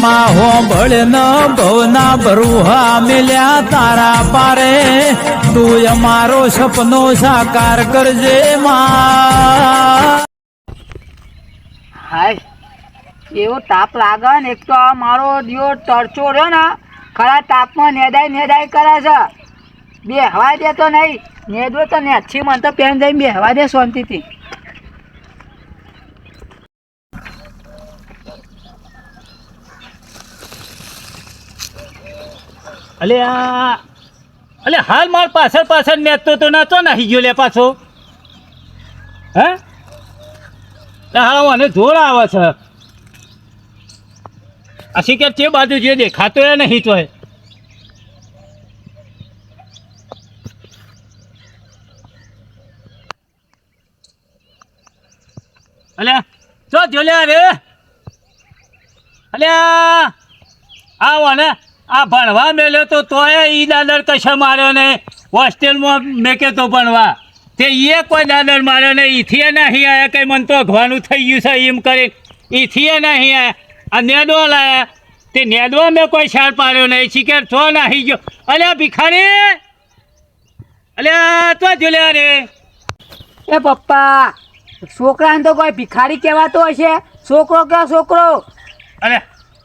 માં હોંભળ ન ભવના ભરુહા મિલ્યા તારા પારે તું અમારો સપનો સાકાર કરજે માં. હાય એવો તાપ લાગે ને એક તો આ મારો દિયો તરચો રહ્યો ને ખરા તાપમાં નેદાય કરે છે. બે હવા દે તો નહીં નેદવો તો ને અચ્છી મને તો પેન જઈને બે હવા દે શાંતિથી. અલે હાલ માર પાછળ નેતો તો નાચો નાહી ગયો લે પાછો. હે હાલ મને જોર આવે છે. આ શિકાર તે બાજુ જે દેખાતો એ નહીં તો અલ્યા ચો જોલ્યા રે. અલ્યા આવો ને આ ભણવા મેલ્યો તો તોય ઈ દાદર કશા માર્યો ને હોસ્ટેલમાં મેકે તો ભણવા તે એ કોઈ દાદર માર્યો ને ઈથી નહીં આયા કઈ મન તો અઘવાનું થઈ ગયું છે એમ કરી ઈથી નહીં આયા. આ નેદવા લાયા તે નેદવા મેં કોઈ શાર પાડ્યો નહીં શિકાર છો નાહી ગયો. અલ્યા ભિખારી અલ્યા તો જોલ્યા રે. એ પપ્પા છોકરાને તો કોઈ ભિખારી કહેવાતો હશે. છોકરો કે છોકરો. અરે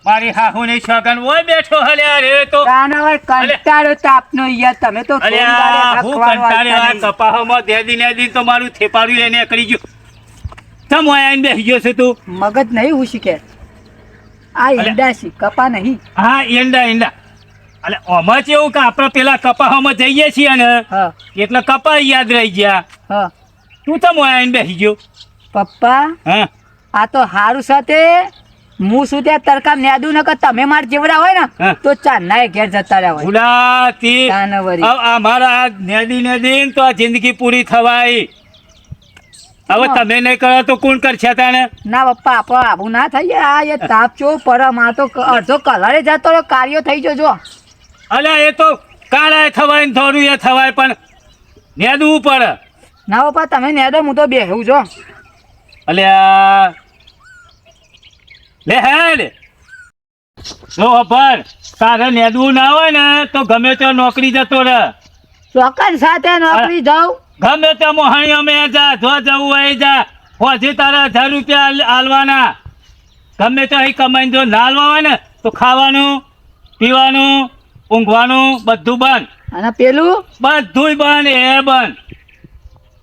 મારી હાહુ ની છોકન ઓય બેઠો હલ્યા રે તો કાનાવાર કંટાળો તાપનો યાર તમે તો અલ્યા હું કંટાળ્યો. આ કપાહમાં દેદી તો મારું થેપાડું લઈને નીકળી ગયું. તમ ઓય આઈને બેસી ગયો છે તું. મગજ નહીં હું શીખે આ ઈંડા સી કપા નહીં. હા ઈંડા અલે ઓમાં જ એવું કે આપણે પેલા કપાહમાં જઈએ છીએ ને એટલે કપા યાદ રહી ગયા. હા તું તમ ઓય આઈને બેસી ગયો. પપ્પા હા આ તો હારું સાથે હું શું ત્યાં તરકા નેદું ન કે તમે માર જેવડા હોય ને તો ચાંદના ઘેર જતા રહ્યા હોય. ભૂલાતી અમારા નેદી તો આ જિંદગી પૂરી થવાય. હવે તમે નહીં કરો તો કોણ કરશે તાને. ના પપ્પા આપણો આવું ના થઈ જાય. આ એ તાપ ચો પર માર તો અડધો કલરે જતો રહ્યો કાર્યો થઈ જજો. અલ્યા એ તો કાળાય થવાય ને થોડું એ થવાય પણ નેદવું પડે. ના પપ્પા તમે નેદો હું તો બેહું છો. અલ્યા લે હેડ જો પર તારે નેદવું ના હોય ને તો ગમે તે નોકરી જતો રહે. ચોકન સાથે નોકરી જાઉં ગમે તે મોહણી અમે જા જો જવું હોય જા. પછી તારા 1000 રૂપિયા આલવાના. ગમે તે અહીં કમાઈને જો ના આલવા હોય ને તો ખાવાનું પીવાનું ઊંઘવાનું બધું બંધ. અને પેલું બધું બંધ એ બંધ.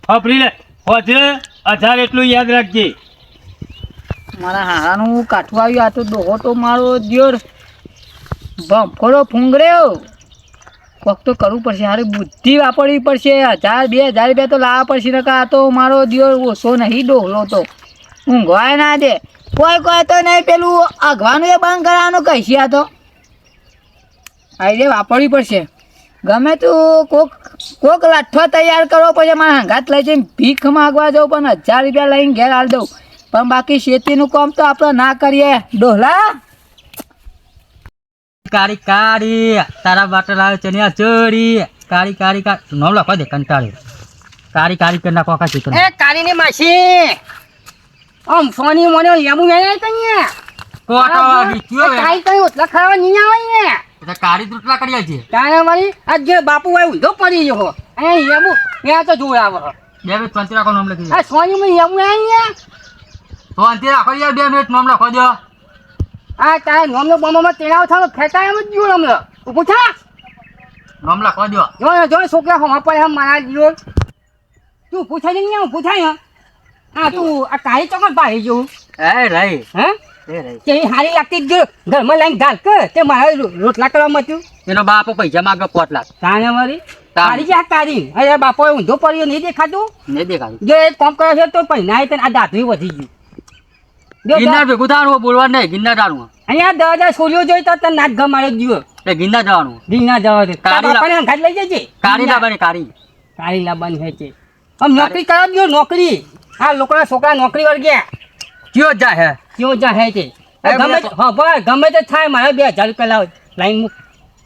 ફફરી લે પછી 1000 એટલું યાદ રાખજે. મારા હારાનું કાઠું આવ્યું. આ તો ડોહો તો મારો દિયોર ભંફોડો ફૂંગર્યો. કોક તો કરવું પડશે. હારે બુદ્ધિ વાપરવી પડશે. 1000 2000 રૂપિયા તો લાવવા પડશે. નકા આ તો મારો દિયોર ઓછો નહીં ડોહલો તો ઊંઘવાય ના દે. કોઈ તો નહીં પેલું અઘવાનું એ બંધ કરવાનું કહીશ. આ તો આઈડિયા વાપરવી પડશે. ગમે તું કોક લાઠો તૈયાર કરવો પડશે. મારા હંગાત લઈ જઈને ભીખ માગવા જાઉં પણ 1000 રૂપિયા લઈને ઘેર હાલ દઉં. પણ બાકી ખેતીનું કામ તો આપણે ના કરીએ. ડોહલા કાળી તારા બાટલ આવે ચણિયા ચોરી કાળી નામ લખવા દે કંટાળી કાળી કરી નાખો આખા ચિત્ર. એ કારીની માસી આમ સોની મને લેમુ વેણાય કઈ કોટો બીચ્યો કાઈ કઈ ઓટલા ખાવા નહીં આવે ને એટલે કાળી દૂટલા કરી છે. તારે મારી આજ જે બાપુ હોય ઊંધો પડી ગયો. એ લેમુ ત્યાં તો જોઈ આવો. 2 મિનિટ શાંતિ રાખો નામ લખી આ સોની મને લેમુ વેણાય શાંતિ રાખો યાર 2 મિનિટ નામ લખો દો. આ તારે નોમનો બોમમાં તેડાવ થાનો ખેતા એમ જ ગયો નમલો પૂછા નામ લખો દો. જો છોકરા હમ પર હમ મારા જીઓ તું પૂછાય ને હું પૂછાય. આ તું આ કાળી ચોકન પાહી જો એ રહી હે એ રહી તે હારી લાગતી જ ઘરમાં લઈને ગાલ કે તે મારે રોટલા કરવા મત્યું. એનો બાપો પૈસા માંગે 5 લાખ. તાને મારી તારી આ તારી અરે બાપો ઊંધો પડ્યો નહીં દેખાતું. નહીં દેખાતું. જો એક કામ કરે છે તો પૈનાય તને આ દાંતરી વધી ગયું. ગિરનાર ભેગું થવાનું બોલવા નહીં. ગિરનાર જવાનું અહીંયા 10,000 છોલ્યો જોઈ તો તને નાક ગમાડે ગયો. એ ગિરનાર જવાનું. ગિરનાર જવા દે. કાળી બાપાને અંગાત લઈ જજે. કાળી લાવવાની કાળી લાવવાની હોય છે. આમ નોકરી કરાવ દો નોકરી. આ લોકોના છોકરા નોકરી વર્ગ્યા કયો જાય હે કયો જાય છે. ગમે તે થાય મારે 2,000 રૂપિયા લાવ લાઈન મૂક.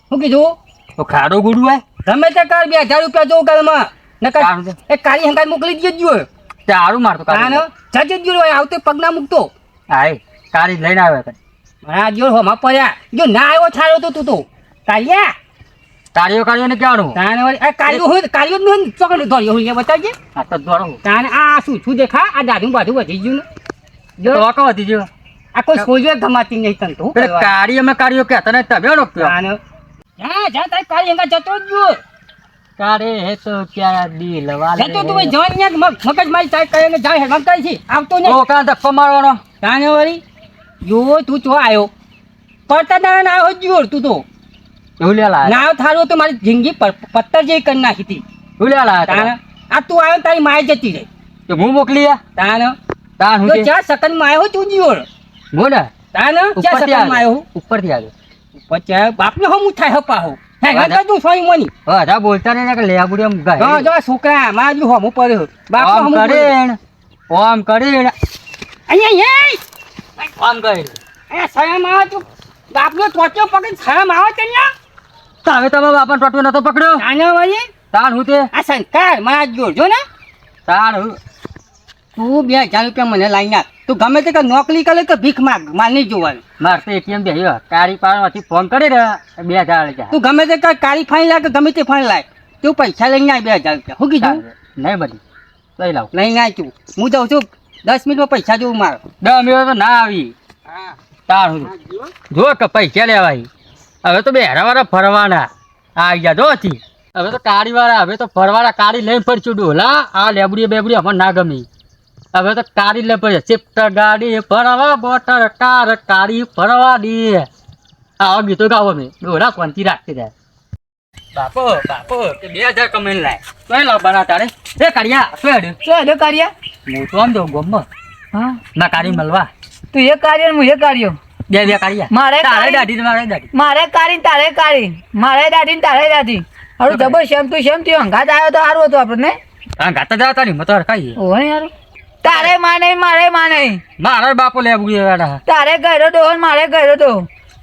શું કીધું તો ખાડો ગુડું હોય ગમે તે કર 2,000 રૂપિયા જો ઘરમાં નકર એ કાળી હંગાત મોકલી દેજો. તે હારું મારતો કાળી જજે જ ગયો આવતે પગ ના મૂકતો. હાય કાળી લઈને આવે મારા જો હોમાં પડ્યા જો ના આવ્યો થાળો તો તું તો કાલ્યા કાર્યો ને કહેવાનું તાને વળી આ કાલ્યો નું ચોકડ ધોર્યો હોય બતાવજે આ તો દોડો તાને આ શું દેખા આ દાઢું બાઢું વધી ગયું ને જો તો વધી ગયો આ કોઈ સોજો ગમાતી નહીં તને તો પેલે કાર્ય કહેતા ને તમે રોક્યો તાને જા તારે કાલી એંગા જતો જ જો કારે હે તો ક્યાં દિલ વાલે જતો તું ભાઈ જવાની યાર મગજ મારી તારે કઈ જાય હેડવાન કરી છે આવતો નહીં તો કાં ધક્કો મારવાનો તાને વળી જો તું ચો આવ્યો પડતા દાડા ના આવ્યો જોર તું તો એવું લેલા ના થારું તો મારી જિંદગી પત્તર જેવી કરી નાખી હતી એવું લેલા તાને આ તું આવ્યો તારી માય જતી રહી તો હું મોકલી તાને તાન હું તો ચાર સેકન્ડ માં આવ્યો તું જોર મોડા તાને ચાર સેકન્ડ માં આવ્યો ઉપરથી આવ્યો પછી બાપને હમ થાય હપાહો હે હે તું સોઈ મોની હા જા બોલતા ને કે લેબુડી આમ ગાય જો જો છોકરા મારું હમ પડ્યો બાપનો ઓમ હમ કરીને ઓમ કરીને અહીંયા ઓમ કરીને એ શરમ આવે તું બાપનો ટોચો પકડી શરમ આવે છે ને તો હવે તમે બાપા ટોટો નતો પકડ્યો તાને વળી તાન હું તે આ સંસ્કાર મારા જોજો ને તાન હું તું 2000 રૂપિયા મને લાઈ નાખ તું ગમે તે નોકરી કરે કે ભીખ માગ માર નહીં જોવાનું માર તો એટીએમ દે કાળી પાડવાથી ફોન કરી દે 2000 લઈ તું ગમે તે કાળી ફાઈન લાગે ગમે તે ફાઈન લાય તું પૈસા લઈને આય 2000 રૂપિયા શું કીધું નહીં બધી લઈ લાવ લઈને આય તું હું જાઉં છું 10 મિનિટમાં પૈસા જોઉં મારો 10 મિનિટ તો ના આવી તાર હું જો કે પૈસા લેવાય હવે તો બેહરાવાળા ફરવાના આવી ગયા જો હતી હવે તો કાળીવાળા હવે તો ફરવાળા કાળી લઈને ફરશું ડોલા આ લેબડી બેબડી અમને ના ગમી હવે તો કાળી લે પડે ચિપ્ટ ગાડી ફરવા બોટર કાર કાળી ફરવા દે આવા ગીતો ગાવો મેં ડોલા કોનથી રાખતી જાય બાપો બાપો તે 2000 કમાઈને લાય તો લાવ બના તારે એ કાળિયા શું હેડ્યું શું હે કાર્ય હું તો આમ જઉં ગમમાં હા ના કાળી મળવા તું એ કાર્ય હું એ કાર્યો બે કાળિયા મારે તારે કાળી- દાઢી મારે દાઢી મારે કાઢી તારે કાઢી મારે દાઢી ને તારે દાઢી હવે જબર શેમ તું હંગાત આવ્યો તો સારું હતું આપણને હા ગાતા જતા નહીં મતો ખાઈએ ઓય યાર તારે માને મારે માને મારા બાપો લેબડી વાળા તારે ગયો તો મારે ગયો તો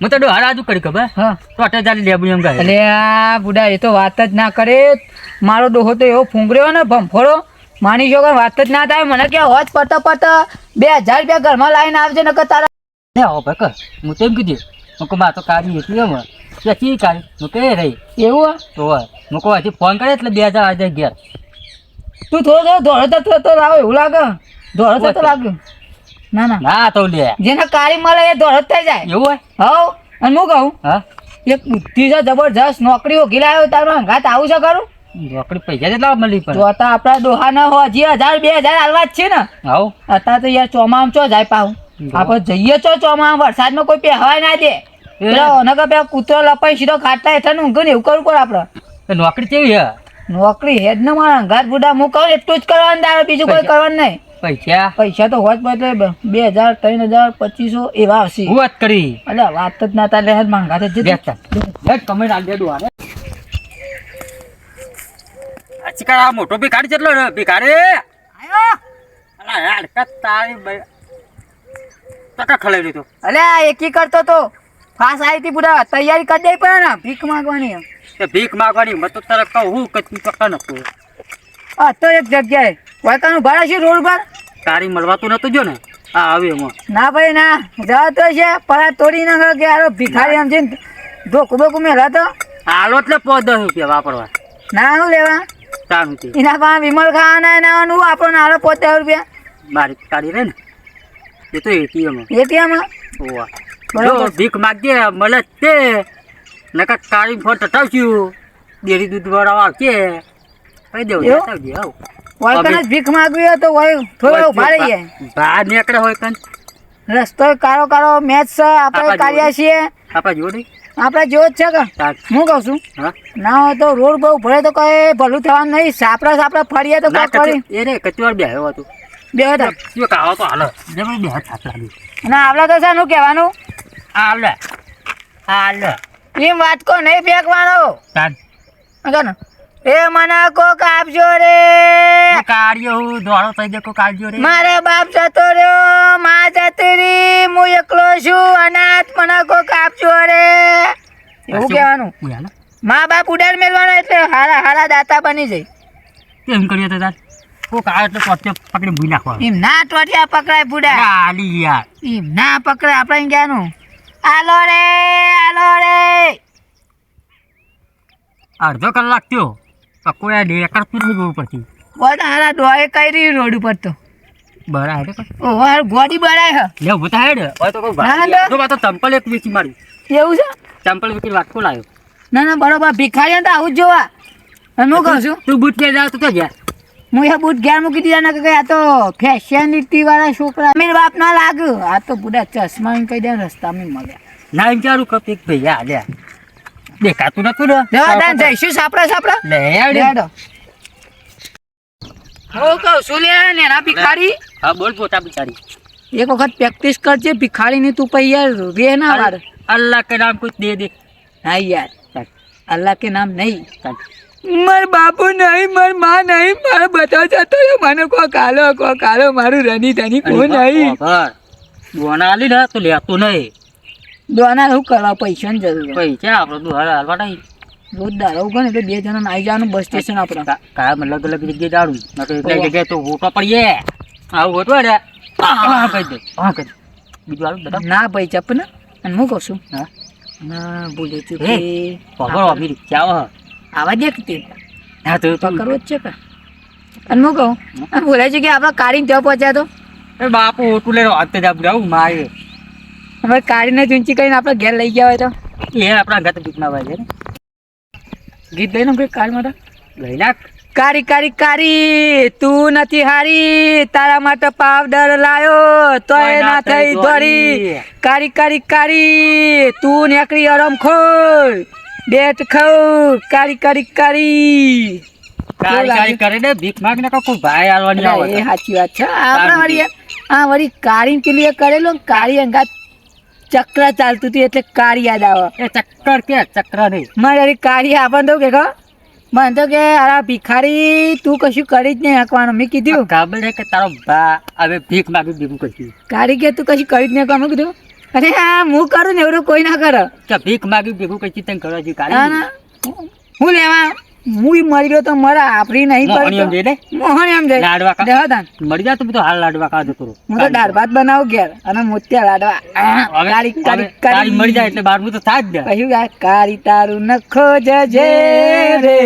હું તો ડોહાર આજુ કરી ખબર હા તો અટે ચાલી લેબડી એમ ગાય અલે આ બુડા એ તો વાત જ ના કરે મારો ડોહો તો એવો ફૂંગર્યો ને ભંફોડો માની છો કે વાત જ ના થાય મને કે હોજ પત 2000 રૂપિયા ઘરમાં લાવીને આવજે નકર તારા લે આવો ભાઈ કર હું તો એમ કીધું હું કહું બા તો કાઢી એટલી એમ કે ચી કાઢી હું કહે રહી એવું તો હું કહું હજી ફોન કરે એટલે 2000 આજે ઘેર તું થોડો દોડતો થતો લાવો એવું લાગે દોડતો થતો લાગે ના ના ના તો લે જેને કાળી મળે એ દોડત થઈ જાય એવું હોય હવ અને હું કહું હા એક બુદ્ધિ છે જબરજસ્ત નોકરી ઓગી લાવ્યો તારો હંગાત આવું છે ખરું નોકરી પૈસા જેટલા મળી પણ જોતા આપણા ડોહાના હો હજી 1000 2000 હાલવા જ છે ને આવો અત્યારે તો યાર ચોમામાં ચો જાય પાહું આપણે જઈએ ચો ચોમામાં વરસાદમાં કોઈ પહેવાય ના દે નકર પેલા કૂતરો લપાઈ સીધો ખાટલા હેઠળ ઊંઘે ને એવું કરવું પડે આપણે નોકરી કેવી હે નોકરી હેડ ને મારા અંગાત બુડા હું કહું એટલું જ કરવાનું તારે બીજું કોઈ કરવાનું નહીં પૈસા પૈસા તો હોત એટલે 2000 3000 2500 એવા આવશે હું વાત કરી એટલે વાત જ ના તારે હેડ માંગા છે બેસતા હેડ કમેન્ટ આલ દે ડોહાને અચકા આ મોટો ભિખારી જેટલો ને ભિખારી આયો અલા યાર કતારી ભાઈ ટકા ખલાઈ લીધો અલે આ એકી કરતો તો ફાસ આવી હતી પૂરા તૈયારી કરી દઈ પડે ને ભીખ માંગવાની તે ભીખ માંગવાની મત તો તારે કહું કે તું ટકા નતું આ તો એક જગ્યાએ વાયકાનું ભાડા છે રોડ પર તારી મળવાતું નતું જો ને આ આવે એમાં ના ભાઈ ના જવા તો છે પરા તોડી નાખે કે આરો ભિખારી એમ છે ધોકું બોકું મેલા તો હાલો એટલે 10 રૂપિયા વાપરવા ના શું લેવા તારું તે એના પાસે વિમલ ખાવાના એનાવાનું આપણો નાનો 50 રૂપિયા મારી કાઢી રે ને એ તો એટીએમ એટીએમમાં ઓવા બરોબર. જો ભીખ માગજે મળે જ તે નકા કાળી ફોન ટટાવશું ડેરી દૂધ વાળા આવશે કહી દેવું એવું? આવજે આવ વાયકાને જ ભીખ માગવી હોય તો હોય થોડો ઉભા રહીએ બહાર નીકળે હોય કન રસ્તો કાળો કાળો મેચ છે આપણે આપણા કાઢ્યા છીએ આપા જો નહીં આપણે જેવો જ છે કે તાર હું કહું છું હા ના હોય તો રોડ બહુ ભરે તો કઈ ભલું થવાનું નહીં સાપડા ફરીએ તો ના કાંઈ ફરી એ રે કચવાડ બેહ્યો હતો બે હતા જો કાવો તો હાલો જબર બે હાથ લાગી અને આવડા તો શાનું કહેવાનું હાલે હાલે એમ વાત કો નહીં ફેંકવાનો તાર અગર એ મને કોક આપજો રે કાઢ્યો હું દોડો થઈ ગયો કાઢ્યો રે મારે બાપ જતો રહ્યો માં જતી રહી હું એકલો છું અનાથ મને કોક આપજો રે એવું કહેવાનું ઉયાલા મા બાપ ઉડાડ મેળવાનો એટલે હારા હારા દાતા બની જાય કેમ કર્યો તો તાર કોક આ એટલે પોતે પકડી ભૂઈ નાખવા એમ ના ટોટિયા પકડાય બુડા આલી યાર એમ ના પકડાય આપણે ક્યાંનું આલો રે આલો રે. અડધો કલાક થયો પક્કો યાર ડેકર પીર જોવું પડતી બધા હારા ડોએ કઈ રહ્યું રોડ ઉપર તો. બરા હેડે ઓહો હાર ગોડી બરાય હે. લે ઉભો થા હેડ હવે તો કોઈ ના, ના. ભાઈ તો બાતો ચંપલ એક વેચી મારી એવું છે? ચંપલ વેચી વાટકો લાવ્યો ના ના બરોબર ભિખારી તો આવું જ જોવા. અને હું કહું છું તું બૂટ કે જાવ તો ગયા હું એ બૂટ ઘેર મૂકી દીધા ને કે આ તો ફેશનિટી વાળા છોકરા મેં બાપ ના લાગ્યું. આ તો બુડા ચશ્મા કહી દે રસ્તામાં મળ્યા. ના એમ ચારું કપ એક ભૈયા લે દેખાતું નતું ને જવા તાન જઈશું સાપડા સાપડા. લે હેડ લેડો. હું કહું છું લે નેના ભિખારી હા બોલ પોતા બિચારી એક વખત પ્રેક્ટિસ કરજે ભિખારીની તું પછી યાર રે ના વાર. अल्लाह के नाम कुछ दे दे હા યાર ચાલ, અલ્લાહ કે નામ નહીં. ચાલ. માર બાપુ નહીં માર માં નહીં મારે બધા જતો રહ્યો. મને કો કાલો મારું રની ધની કોઈ નહીં. દોના આલી ને તો લેતું નહીં દોના શું કરવા પૈસાની જરૂર હોય. પૈસા આપણે તો હાલવા નહીં રોજ દારૂ ગણે તો 2 જણા આવી જવાનું બસ સ્ટેશન આપણે. કાયમ અલગ અલગ જગ્યાએ જાડું નકર એટલે જગ્યાએ તો હોટો પડીએ આવું હોટો રે હા કહી દે હા કહી દે બીજું આવું બધા ના ભાઈ ચપ ને. અને હું કહું છું હા ના ભૂલે ચૂક હે, પકડો અભી રિક્ષા આવે આવા દે કે હા તો પકડવો જ છે કે. અને હું કહું આ બોલાય છે કે આપણે કાઢીને ત્યાં પહોંચ્યા તો એ બાપુ હોટું લઈને હાથ જ આવું મારે હવે કાઢીને ચૂંચી કરીને આપણે ઘેર લઈ ગયા હોય તો એ આપણા ઘર ગીતના વાય છે ને ગીત લઈને કોઈ કાઢ માટે લઈ નાખ કારી કારી કારી તું નથી હારી તારા માટે પાવડર લાયો તોય ના થઈ દોરી. કારી કારી કારી તું નેકરી અરમ ખોર બેટ ખઉ કારી કારી કારી. કારી કારી કરે ને ભીખ માંગ ને કોઈ ભાઈ આલવાની અરે, એ આવે સાચી વાત છે. આપણે વળી આ વળી કારી પેલી એ કરેલો ને કારી અંગાત ચક્ર ચાલતું હતું એટલે કારી યાદ આવે. એ ચક્કર કે ચક્ર નહીં મારે અરે કારી આપણને તો કે ખબર મને તો કે અરે ભિખારી તું કશું કરી જ નહીં હકવાનું. મેં કીધું ખબર છે કે તારો ભા હવે ભીખ માંગી ભીખું કરશું કારી કે તું કશું કરી જ નહીં હકવાનું. કીધું અરે હા હું કરું ને એવું કોઈ ના કરે. કે ભીખ માંગી ભીખું કરશું તને કરવા જોઈએ ના કાઢી ના હું લેવા હું મરી ગયો તો મારા આપરી નહીં મોહણી એમ પડતો. જઈ લે મોહન એમ જાય લાડવા કા દેવા તાન. મરી જા તો બધું હાલ લાડવા કાઢો તો હું તો દાળ ભાત બનાવું ઘેર અને મોતિયા લાડવા. હવે કારી કારી તારી મરી જાય એટલે બારમું તો થાય જ ને કહ્યું આ કારી તારું નખો જજે રે.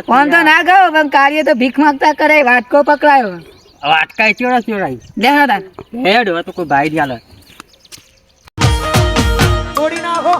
કોણ તો ના ગયો પણ કાર્ય તો ભીખ માંગતા કરે વાટકો પકડાયો. વાટકાય ચોરાઈ દેવા તાન. હેડ હવે તો કોઈ ભાઈ નહીં હાલે તોડી નાખો